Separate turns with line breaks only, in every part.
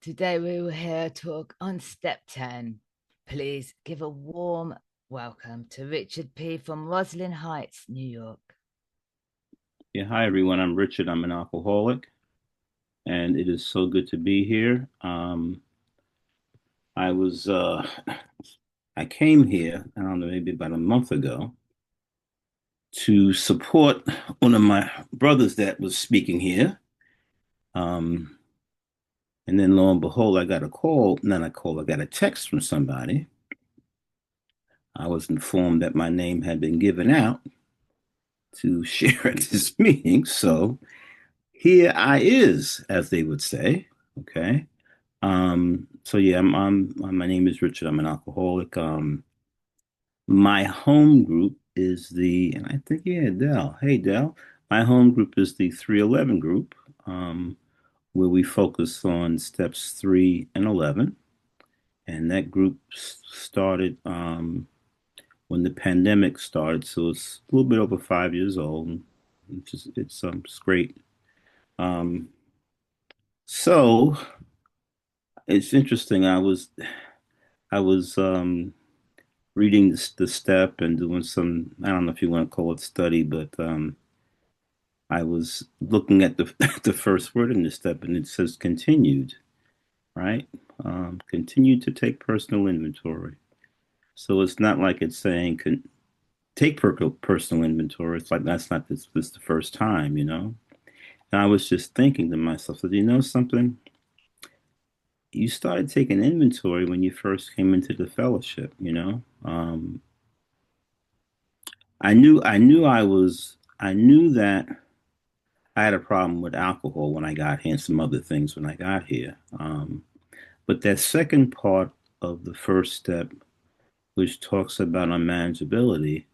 Today we will hear talk on step 10. Please give a warm welcome to Richard P. from Roslyn Heights, New York.
Yeah, hi everyone. I'm Richard. I'm an alcoholic, and it is so good to be here. I was I came here, I don't know, maybe about a month ago to support one of my brothers that was speaking here. Um, and then lo and behold, I got a call, not a call, I got a text from somebody. I was informed that my name had been given out to share at this meeting. So here I is, as they would say. Okay. So yeah, my name is Richard. I'm an alcoholic. My home group is and I think, yeah, Dell. Hey, Dell. My home group is the 311 group, where we focus on steps 3 and 11. And that group started, when the pandemic started. So it's a little bit over 5 years old. It's great. Um, so it's interesting. I was reading the step and doing some, I don't know if you want to call it study, but I was looking at the the first word in the step, and it says continued, right? Continue to take personal inventory. So it's not like it's saying take personal inventory. It's like that's not this the first time, you know. And I was just thinking to myself, so you know something? You started taking inventory when you first came into the fellowship, you know. I knew that I had a problem with alcohol when I got here and some other things when I got here. But that second part of the first step, which talks about unmanageability,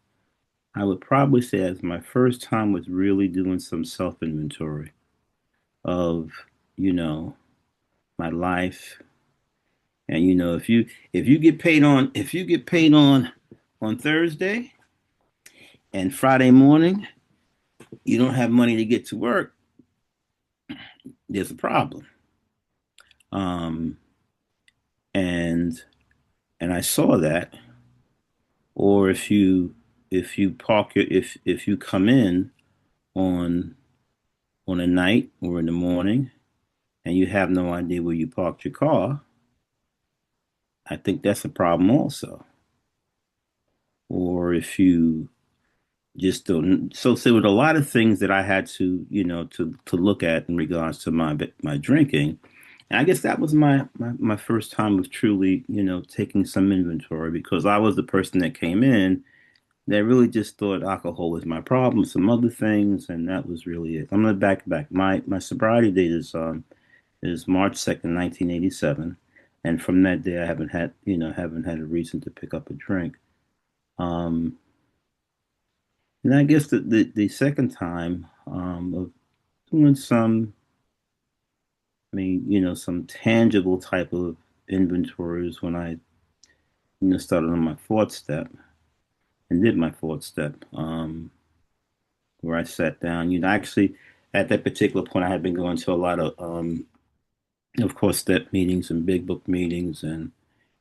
I would probably say as my first time was really doing some self inventory of, you know, my life. And if you get paid on Thursday and Friday morning, you don't have money to get to work, there's a problem. Um, and and I saw that. Or if you come in on a night or in the morning and you have no idea where you parked your car, I think that's a problem also. Or if you just don't, so there were a lot of things that I had to, to look at in regards to my drinking. And I guess that was my first time of truly, taking some inventory, because I was the person that came in that really just thought alcohol was my problem, some other things, and that was really it. I'm gonna back. My sobriety date is March 2nd, 1987, and from that day I haven't had a reason to pick up a drink. Um, and I guess the second time of doing some, some tangible type of inventories when I started on my fourth step and did my fourth step. Where I sat down. Actually, at that particular point, I had been going to a lot of course, step meetings and big book meetings, and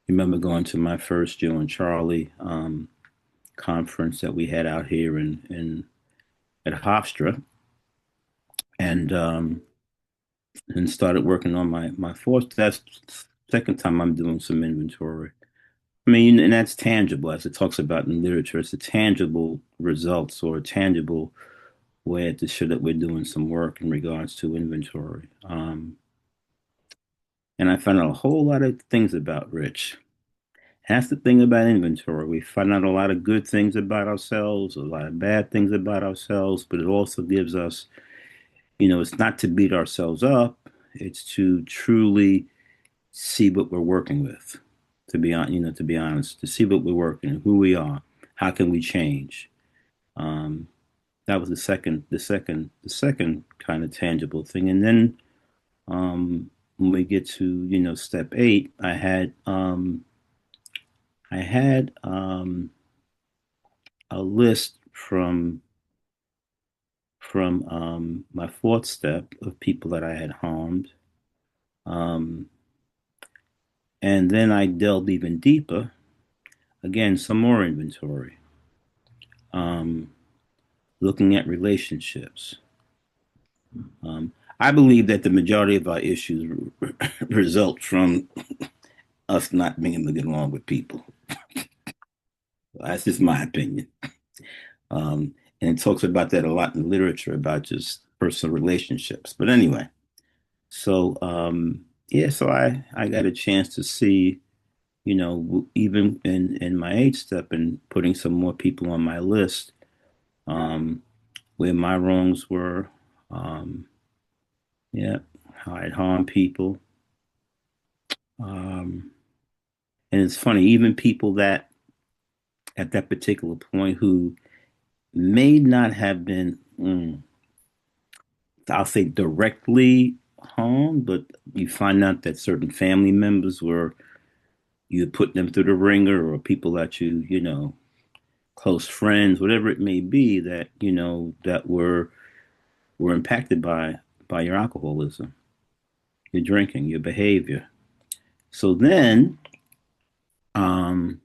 remember going to my first Joe and Charlie conference that we had out here in at Hofstra, and started working on my fourth. That's second time I'm doing some inventory. I mean, and that's tangible, as it talks about in literature. It's a tangible results or a tangible way to show that we're doing some work in regards to inventory. And I found out a whole lot of things about Rich. That's the thing about inventory. We find out a lot of good things about ourselves, a lot of bad things about ourselves, but it also gives us, it's not to beat ourselves up, it's to truly see what we're working with. To be honest, to see what we're working, who we are, how can we change. Um, that was the second kind of tangible thing. And then when we get to step 8, I had a list from my fourth step of people that I had harmed. Um, And then I delved even deeper. Again, some more inventory. Um, Looking at relationships. Um, I believe that the majority of our issues result from us not being able to get along with people. That's just my opinion. And it talks about that a lot in literature about just personal relationships. But anyway, so yeah, so I got a chance to see, even in my eighth step and putting some more people on my list, um, where my wrongs were, um, yeah, how I'd harm people. Um, and it's funny, even people that at that particular point who may not have been, I'll say directly harmed, but you find out that certain family members were you put them through the ringer, or people that close friends, whatever it may be, that that were impacted by your alcoholism, your drinking, your behavior. So then, um,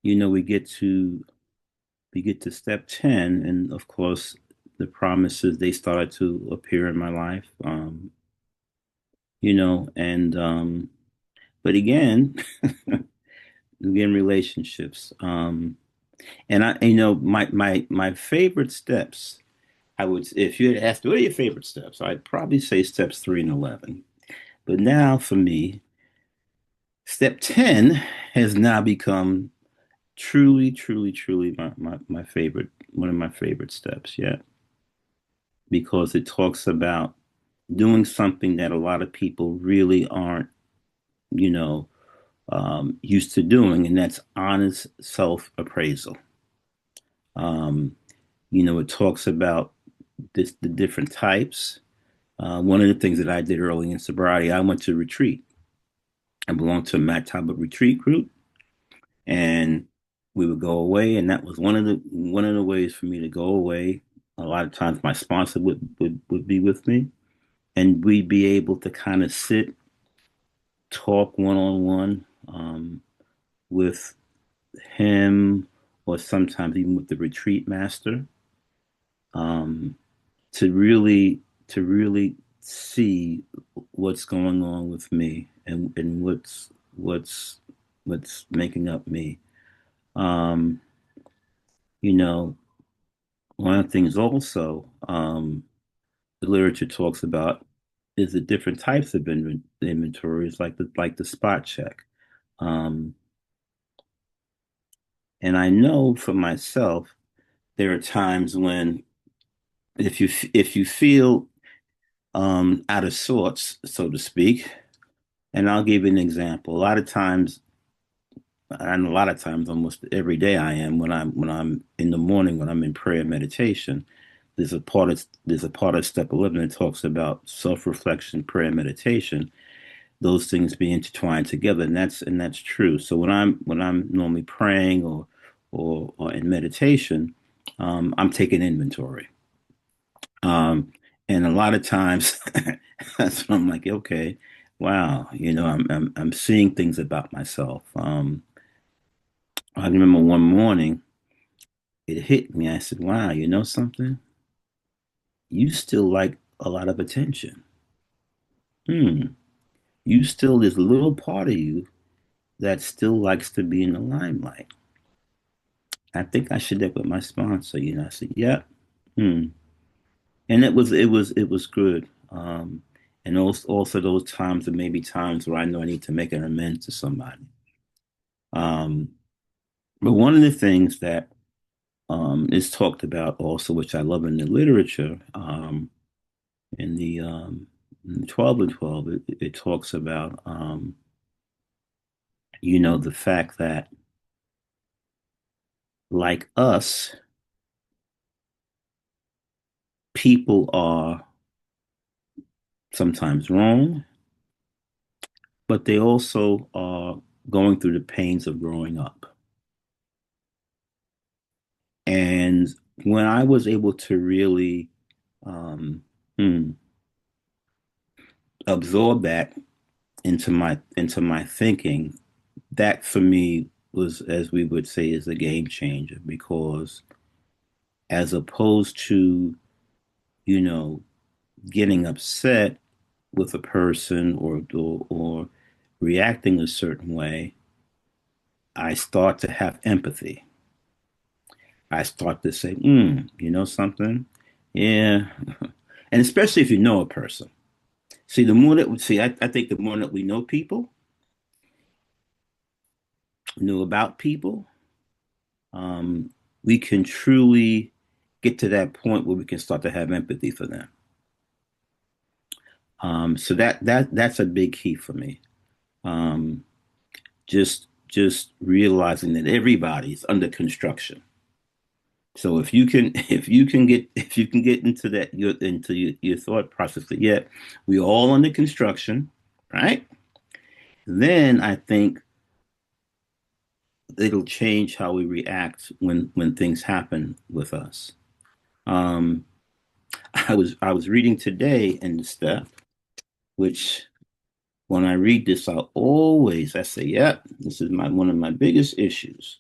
we get to step 10, and of course, the promises they started to appear in my life. And but again, again, relationships. And my favorite steps. I would, if you had asked, what are your favorite steps? I'd probably say steps 3 and 11. But now for me, step 10 has now become truly, truly, truly my favorite, one of my favorite steps yet, because it talks about doing something that a lot of people really aren't, you know, used to doing, and that's honest self appraisal. Um, it talks about the different types. One of the things that I did early in sobriety, I went to retreat. I belonged to a Matt Talbot retreat group, and we would go away, and that was one of the ways for me to go away. A lot of times, my sponsor would be with me, and we'd be able to kind of sit, talk one on one with him, or sometimes even with the retreat master, um, to really see what's going on with me, and what's what's making up me. Um, you know, One of the things also, the literature talks about is the different types of inventories, like the spot check. Um, and I know for myself, there are times when if you feel out of sorts, so to speak. And I'll give you an example. A lot of times, almost every day, I am when I'm in the morning, when I'm in prayer and meditation. There's a part of step 11 that talks about self-reflection, prayer, and meditation. Those things be intertwined together, and that's true. So when I'm normally praying or in meditation, I'm taking inventory. And a lot of times, that's when I'm like, okay, wow, I'm seeing things about myself. I remember one morning it hit me. I said, wow, you know something? You still like a lot of attention. Hmm. You still, there's a little part of you that still likes to be in the limelight. I think I should have with my sponsor. I said, yeah. Hmm. And it was good. And also those times, there may be times where I know I need to make an amends to somebody. Um, but one of the things that is talked about also, which I love in the literature, in the 12 and 12, it talks about, the fact that, like us, people are sometimes wrong, but they also are going through the pains of growing up. And when I was able to really um, hmm, absorb that, into my thinking, that for me was, as we would say, is a game changer because as opposed to, you know, getting upset with a person or reacting a certain way, I start to have empathy. I start to say, you know something? Yeah. And especially if you know a person. See, the more that we see, I think the more that we know people, know about people, um, we can truly get to that point where we can start to have empathy for them. So that's a big key for me. Um, just realizing that everybody's under construction. So if you can get into that your thought process that yeah, we're all under construction, right? Then I think it'll change how we react when things happen with us. Um, I was reading today in the stuff, which when I read this, I say, yep, this is my one of my biggest issues,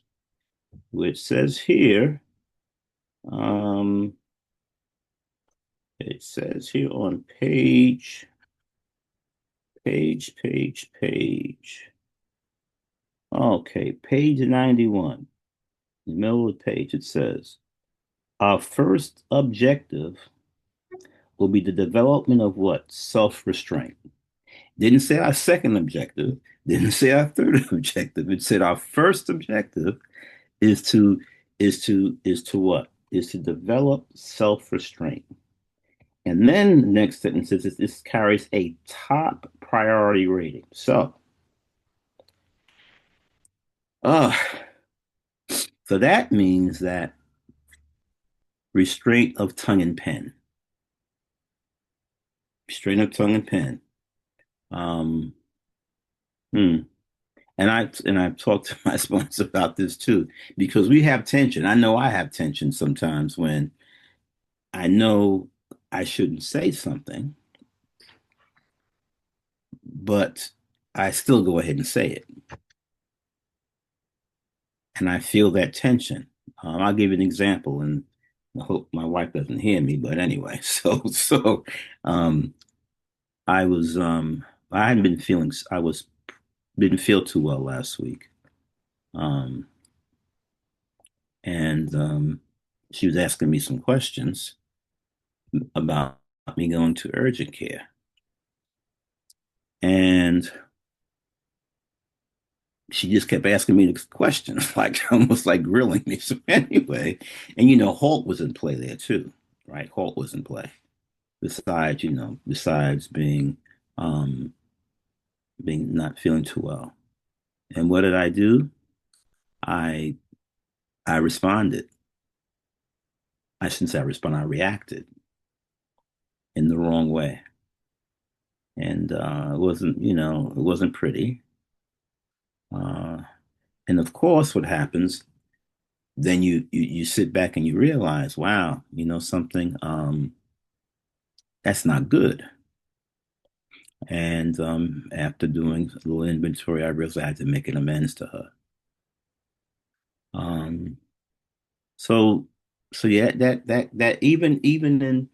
which says here, um, it says here on page. Okay, page 91, in the middle of the page, it says, our first objective will be the development of what? Self-restraint. Didn't say our second objective, didn't say our third objective. It said our first objective is to what? Is to develop self-restraint. And then the next sentence says this carries a top priority rating. Uh, so that means that restraint of tongue and pen, restraint of tongue and pen. Um, hmm. And I've talked to my sponsor about this too, because we have tension. I know I have tension sometimes when I know I shouldn't say something, but I still go ahead and say it. And I feel that tension. I'll give you an example, and I hope my wife doesn't hear me, but anyway, so um, I was I hadn't been feeling I was didn't feel too well last week. Um, and she was asking me some questions about me going to urgent care. And she just kept asking me the questions, like almost like grilling me. So anyway, and Halt was in play there too, right? Halt was in play. Besides being not feeling too well. And what did I do? I I responded. I shouldn't say I responded, I reacted in the wrong way. And it wasn't pretty. Uh, and of course, what happens, then you sit back and you realize, wow, something, that's not good. And after doing a little inventory, I realized I had to make an amends to her. Um, so so yeah, that even in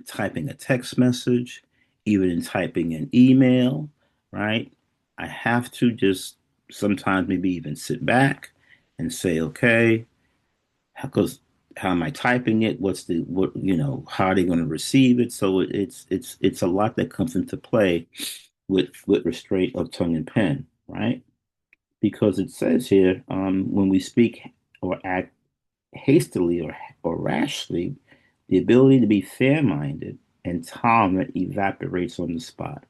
typing a text message, even in typing an email, right? I have to just sometimes maybe even sit back and say, okay, because how am I typing it? How are they going to receive it? So it's a lot that comes into play with restraint of tongue and pen, right? Because it says here, when we speak or act hastily or rashly, the ability to be fair-minded and tolerant evaporates on the spot.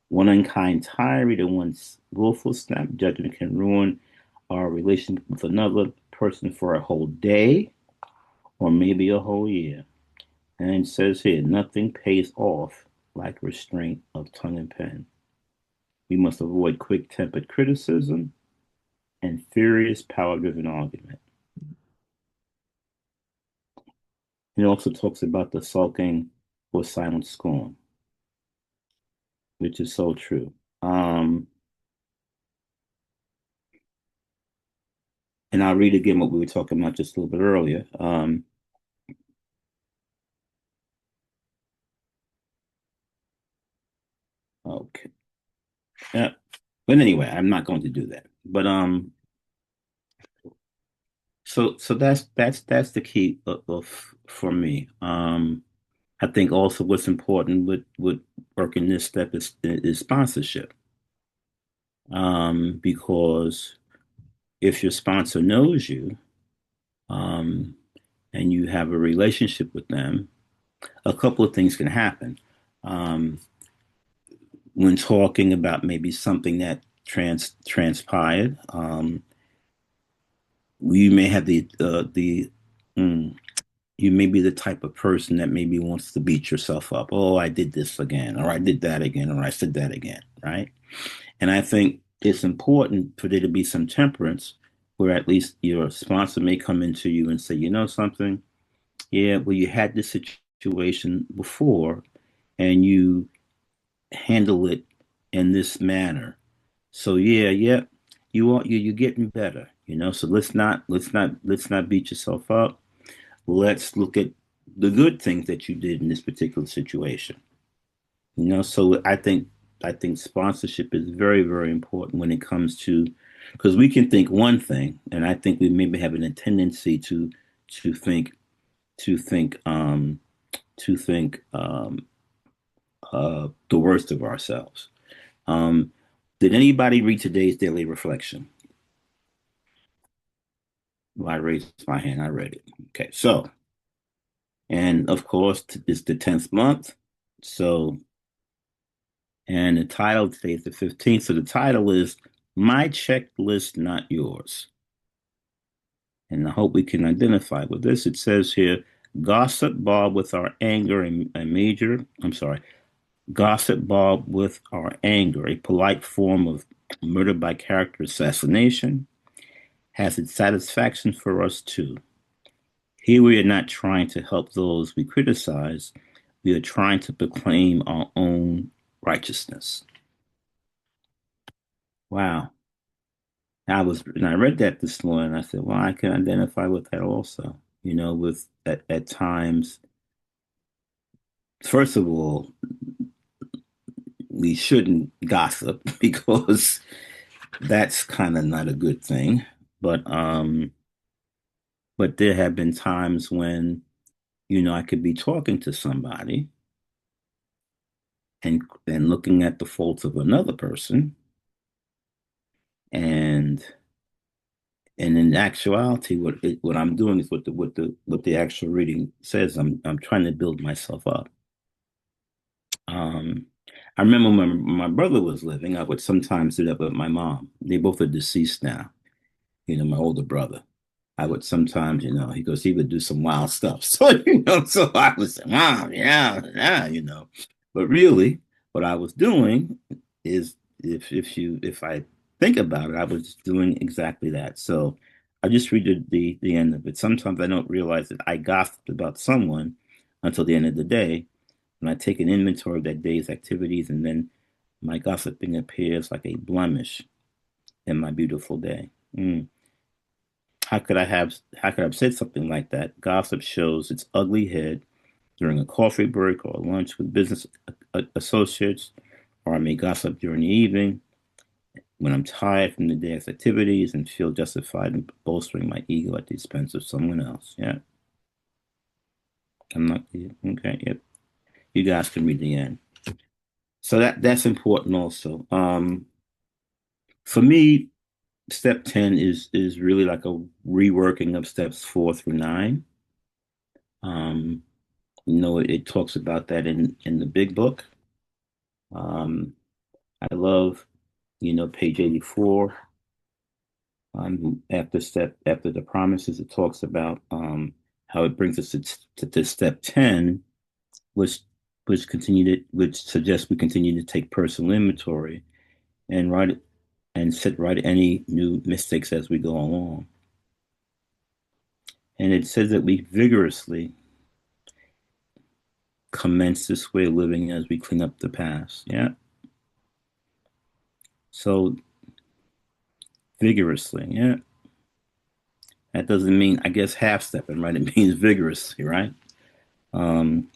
One unkind tirade or one's willful snap judgment can ruin our relationship with another person for a whole day or maybe a whole year. And it says here, nothing pays off like restraint of tongue and pen. We must avoid quick-tempered criticism and furious power-driven argument. It also talks about the sulking or silent scorn. which is so true. Um, and I'll read again what we were talking about just a little bit earlier. Okay. Yeah. But anyway, I'm not going to do that. But so that's the key of for me. I think also what's important with working this step is sponsorship. Because if your sponsor knows you, um, and you have a relationship with them, a couple of things can happen. Um, when talking about maybe something that transpired, you may have the mm, you may be the type of person that maybe wants to beat yourself up. Oh, I did this again, or I did that again, or I said that again, right? And I think it's important for there to be some temperance where at least your sponsor may come into you and say, you know something? Yeah, well, you had this situation before and you handle it in this manner. So yeah, you're getting better, you know. So let's not beat yourself up. Let's look at the good things that you did in this particular situation. You know, so I think sponsorship is very, very important when it comes to because we can think one thing, and I think we maybe have a tendency to think to think to think the worst of ourselves. Um, did anybody read today's daily reflection? Well, I raised my hand. I read it. Okay, so and of course it's the 10th month. So and the title today is the 15th. So the title is My Checklist, Not Yours. And I hope we can identify with this. It says here, gossip Bob with our anger a major, I'm sorry, gossip Bob with our anger, a polite form of murder by character assassination, has its satisfaction for us too. Here we are not trying to help those we criticize, we are trying to proclaim our own righteousness. Wow. And I read that this morning. I said, well, I can identify with that also. You know, with at times, first of all, we shouldn't gossip because that's kind of not a good thing. But but there have been times when, you know, I could be talking to somebody and looking at the faults of another person, and in actuality, what I'm doing is what the actual reading says. I'm trying to build myself up. Um, I remember when my brother was living, I would sometimes do that with my mom. They both are deceased now, you know, my older brother. I would sometimes, you know, he would do some wild stuff. So, you know, so I would say, Mom, yeah, you know. But really, what I was doing is if I think about it, I was doing exactly that. So I just read the end of it. Sometimes I don't realize that I gossiped about someone until the end of the day. And I take an inventory of that day's activities, and then my gossiping appears like a blemish in my beautiful day. Mm. How could I have said something like that? Gossip shows its ugly head during a coffee break or lunch with business associates, or I may gossip during the evening when I'm tired from the day's activities and feel justified in bolstering my ego at the expense of someone else. Yeah, I'm not okay. Yep, you guys can read the end. So that's important also. For me, step 10 is really like a reworking of steps 4 through 9. Um, you know, it talks about that in the big book. Um, I love, you know, page 84. After the promises, it talks about how it brings us to step 10, which which suggests we continue to take personal inventory and write and set right any new mistakes as we go along. And it says that we vigorously commence this way of living as we clean up the past. Yeah. So vigorously, yeah. That doesn't mean, I guess, half stepping, right? It means vigorously, right? Um,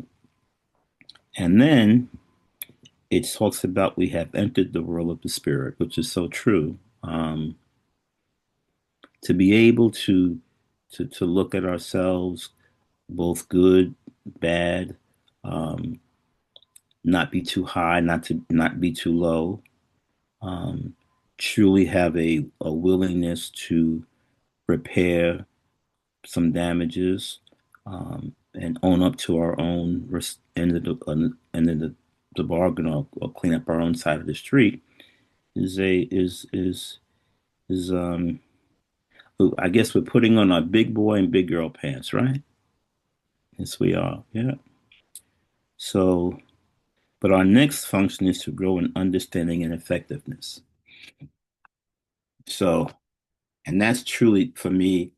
and then it talks about we have entered the world of the spirit, which is so true. To be able to look at ourselves, both good, bad, um, not be too high, not be too low. Um, Truly have a willingness to repair some damages, and own up to our own end of the bargain, or clean up our own side of the street is a is I guess we're putting on our big boy and big girl pants, right? Yes, we are. Yeah. So, but our next function is to grow in understanding and effectiveness. So, and that's truly for me,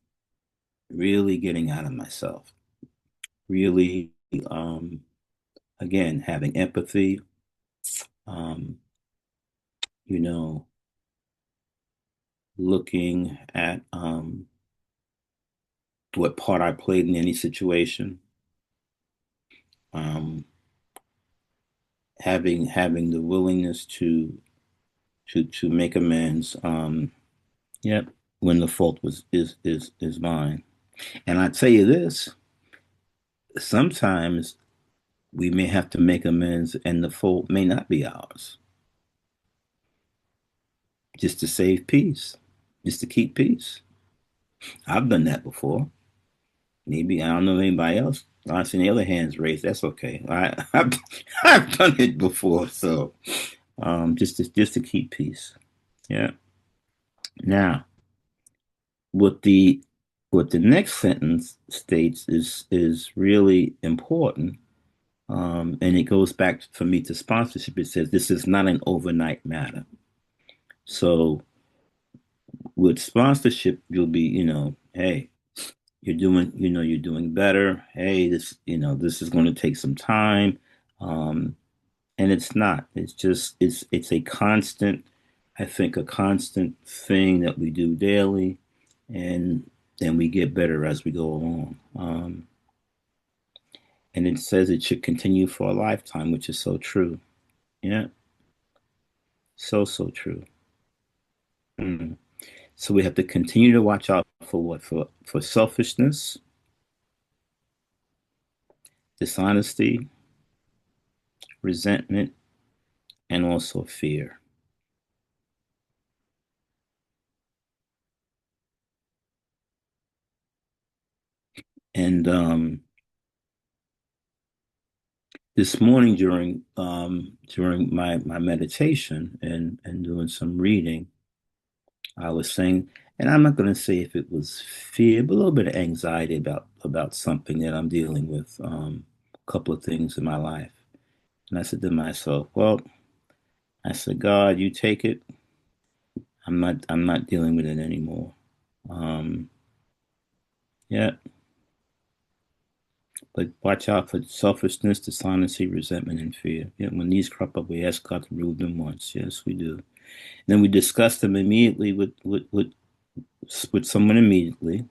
really getting out of myself, really, um, again, having empathy, um, you know, looking at what part I played in any situation, um, having the willingness to make amends. Yep, when the fault was is mine. And I tell you this, sometimes we may have to make amends, and the fault may not be ours, just to save peace, just to keep peace. I've done that before. Maybe I don't know anybody else. I see any other hands raised. That's okay. I've done it before. So just to keep peace. Yeah. Now, what the what the next sentence states is really important, and it goes back for me to sponsorship. It says this is not an overnight matter. So with sponsorship, you'll be, hey, you're doing better. Hey, this is going to take some time. Um, and it's not. It's just it's a constant, I think, a constant thing that we do daily, and then we get better as we go along. And it says it should continue for a lifetime, which is so true. Yeah, so true. Mm. So we have to continue to watch out for what? For selfishness, dishonesty, resentment, and also fear. And this morning during my meditation and doing some reading, I was saying, and I'm not going to say if it was fear, but a little bit of anxiety about something that I'm dealing with, a couple of things in my life. And I said to myself, well, I said, God, you take it. I'm not dealing with it anymore. Um, yeah, but watch out for selfishness, dishonesty, resentment, and fear. Yeah, when these crop up, we ask God to remove them once. Yes, we do. Then we discuss them immediately with someone immediately,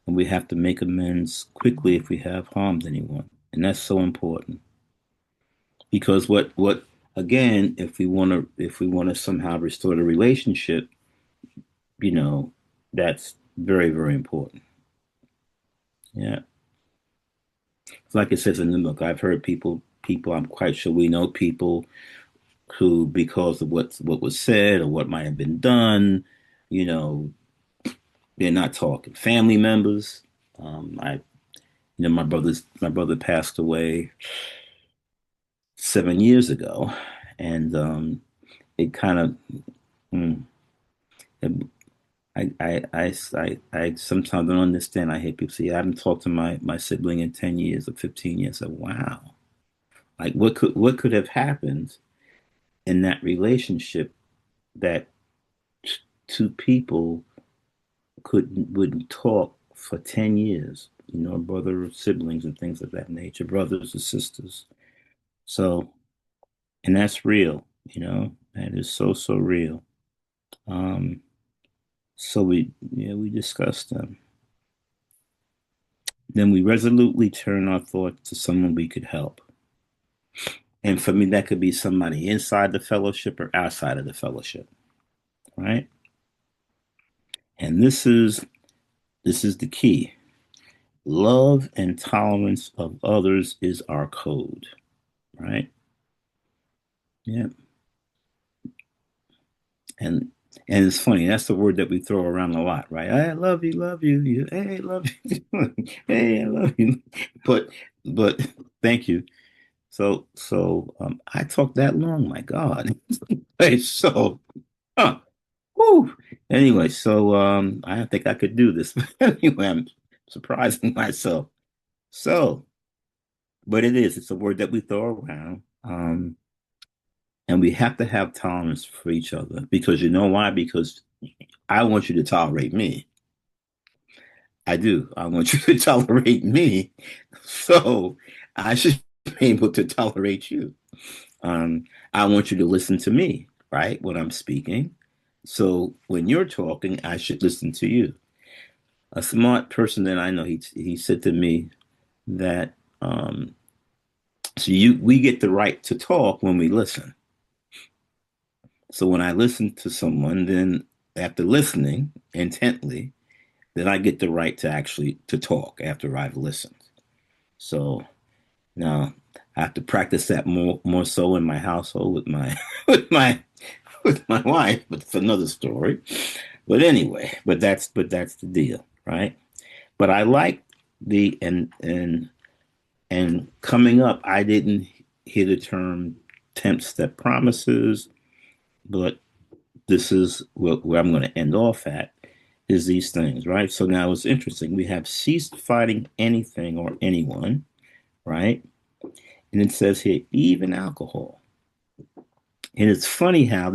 and we have to make amends quickly if we have harmed anyone, and that's so important because what again, if we want to somehow restore the relationship, you know, that's very very important. Yeah, like it says in the book, I've heard people. I'm quite sure we know people who, because of what was said or what might have been done, you know, they're not talking. Family members. I my brother passed away 7 years ago, and it kind of, mm, it, I sometimes don't understand. I hear people say, I haven't talked to my sibling in 10 years or 15 years. So, wow, like what could have happened in that relationship that two people wouldn't talk for 10 years, brother siblings and things of that nature, brothers and sisters. So, and that's real, that is so real. Um, so we discussed them. Then we resolutely turn our thoughts to someone we could help. And for me, that could be somebody inside the fellowship or outside of the fellowship, right? And this is the key. Love and tolerance of others is our code, right? Yeah. And and it's funny, that's the word that we throw around a lot, right? I love you, you, hey, love you, hey, I love you. But but thank you. So I talked that long, my God. Hey, so huh, whew. Anyway, so I don't think I could do this. But anyway, I'm surprising myself. So, but it's a word that we throw around. And we have to have tolerance for each other because you know why? Because I want you to tolerate me. I do. I want you to tolerate me. So I should be able to tolerate you. Um, I want you to listen to me, right? When I'm speaking. So when you're talking, I should listen to you. A smart person that I know, he said to me that so we get the right to talk when we listen. So when I listen to someone, then after listening intently, then I get the right to actually to talk after I've listened. So now I have to practice that more so in my household with my with my with my wife, but it's another story. But anyway, but that's the deal, right? But I like the and coming up, I didn't hear the term 10th step promises, but this is where I'm going to end off at is these things, right? So now it's interesting. We have ceased fighting anything or anyone, right? And it says here, even alcohol. And it's funny how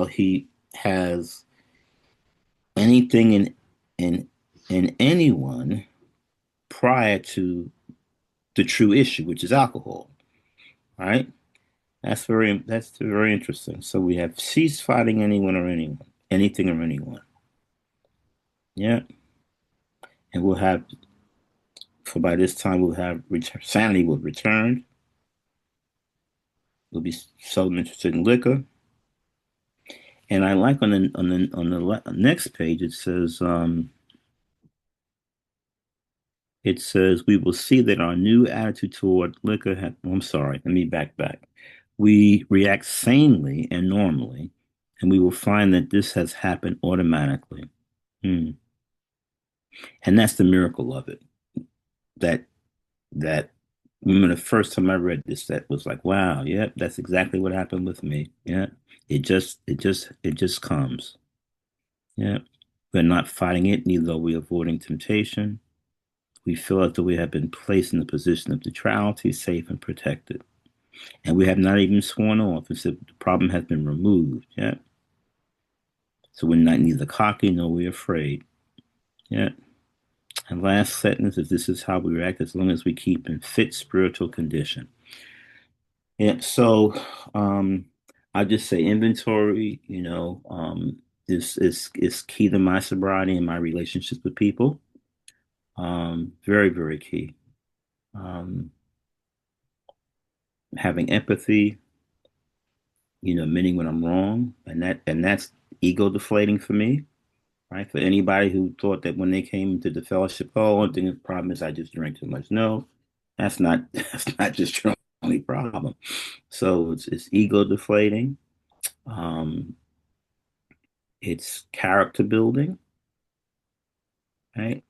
he has anything in in anyone prior to the true issue, which is alcohol, right? That's very interesting. So we have ceased fighting anyone or anyone, anything or anyone. Yeah. And we'll have for by this time we'll have sanity will return. We'll be seldom interested in liquor. And I like on the next page it says we will see that our new attitude toward liquor. I'm sorry, let me back. We react sanely and normally, and we will find that this has happened automatically. Hmm. And that's the miracle of it. That that remember the first time I read this, that was like, wow, yeah, that's exactly what happened with me. Yeah. It just comes. Yeah. We're not fighting it, neither are we avoiding temptation. We feel as though we have been placed in a position of neutrality, safe and protected. And we have not even sworn off as if the problem has been removed. Yeah. So we're not neither cocky nor we're afraid. Yeah. And last sentence is this is how we react as long as we keep in fit spiritual condition. Yeah. So I just say inventory, is key to my sobriety and my relationships with people. Very, very key. Um, Having empathy, admitting when I'm wrong, and that's ego deflating for me, right? For anybody who thought that when they came into the fellowship, oh, one thing the problem is I just drink too much. No, that's not that's not just your only problem. So it's ego deflating. Um, it's character building, right?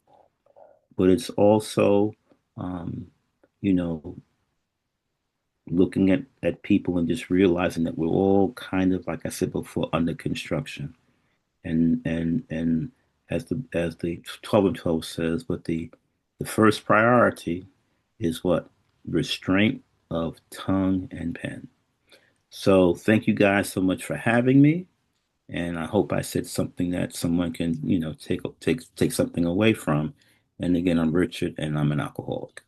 But it's also, um, you know, looking at people and just realizing that we're all kind of, like I said before, under construction. And as the 12 and 12 says, but the first priority is what? Restraint of tongue and pen. So thank you guys so much for having me. And I hope I said something that someone can, take something away from. And again, I'm Richard and I'm an alcoholic.